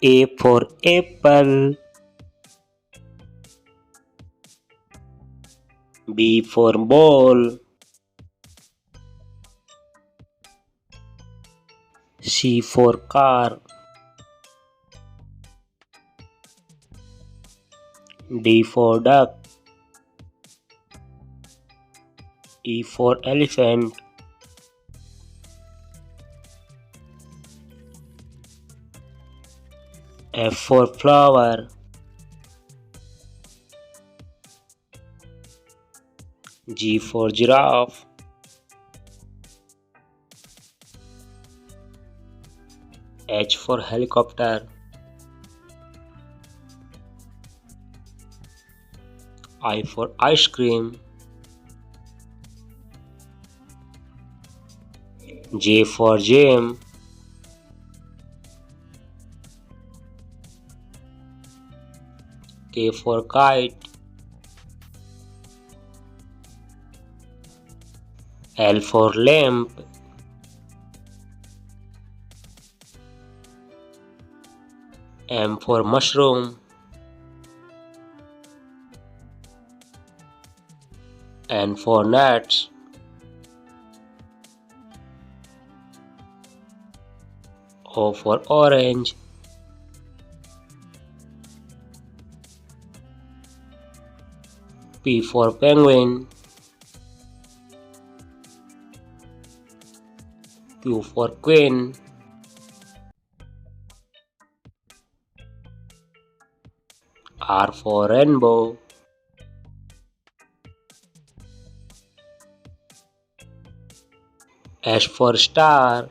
A for apple. B for ball. C for car. D for duck. E for elephant. F for flower. G for giraffe. H for helicopter. I for ice cream. J for jam. K for kite. L for lamp. M for mushroom. N for nuts. O for orange. P for penguin. Q for queen. R for rainbow. S for star.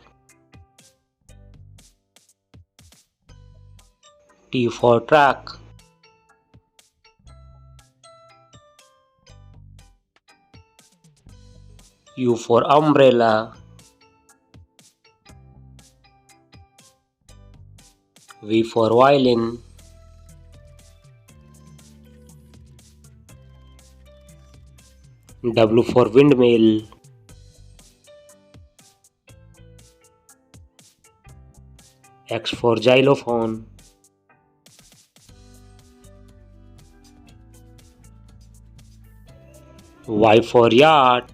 T for truck. U for umbrella. V for violin. W for windmill. X for xylophone. Y for yacht.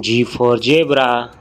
G for zebra.